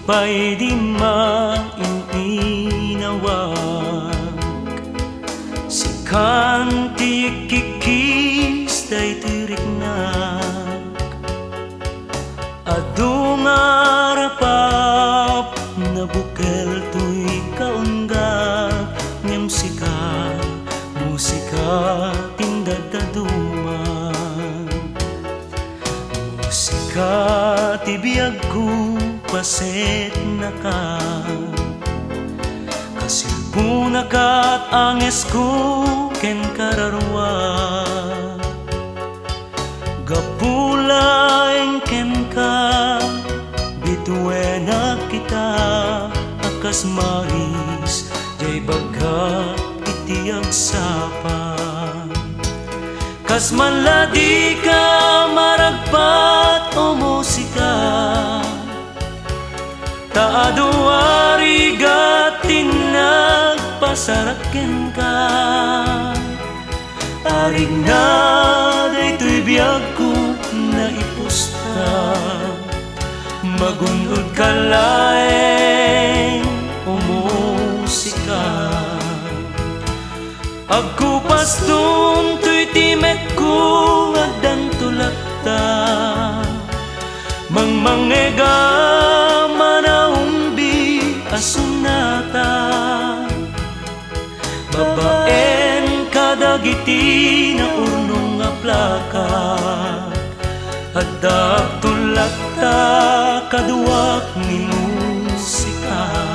pa'y di maininawag. Si kanti kikis day tiriknak adung arapap na bukel tuy kaunggag ngem musika tindadaduman. Musika tibiyagku paset na ka kasilpuna kat angesku ken kararwa gapulaeng ken ka bituena kita akas maris jay baga iti agsapa kas manladi ka maragpat o musika taado arigatin nagpasaraken ka arig na daytoy biyag ko na ipusta magunod ka laeng o musika agkupas dun tuy timek ko agdan tulakta mangmangega manaumbi asunata babaen kadagiti na urnong nga plaka adda tulakta kaduak ni musika.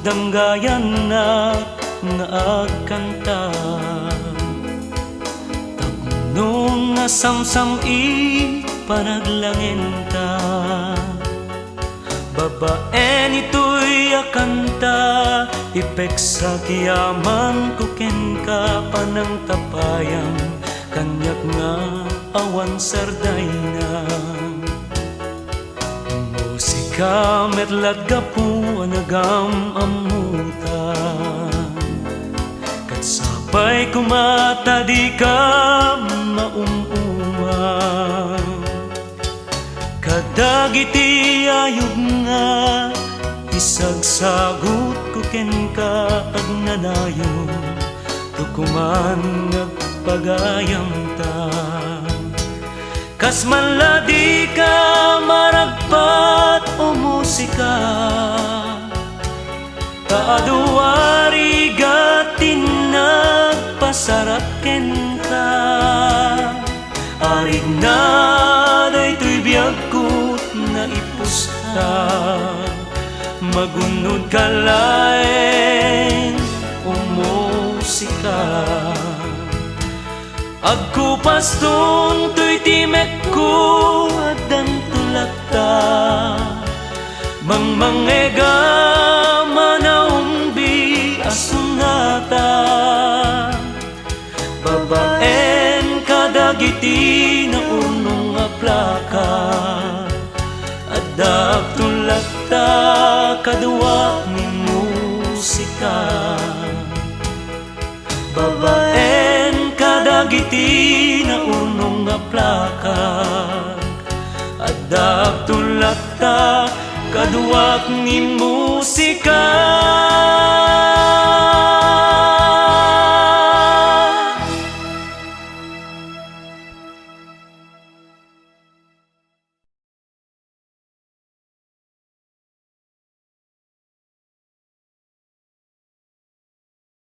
Danggayan na nga agkanta tapno nga samsam ipanaglangin ta babaen ito'y akanta ipek sa kiyaman kuken ka panang tapayang kanyak nga awan sarday na musika metlat gapu anagam amutan kat sabay kumata di ka maumuman kadagiti ayog nga isagsagot ko ken ka agnanayon tukuman nagpagayam ta kas manladi ka maragpat o musika taado arigatin nagpasaraken ka arig na daytoy biyag ko na ipusta magunod ka laeng o musika agkupas dun tuy timek ko addan tulakta mangmangega manaumbi asunata babaen kadagiti na urnong nga plaka adda tulakta kaduak ni musika babaen kadagiti na urnong nga plaka adda tulakta kaduak ni musika.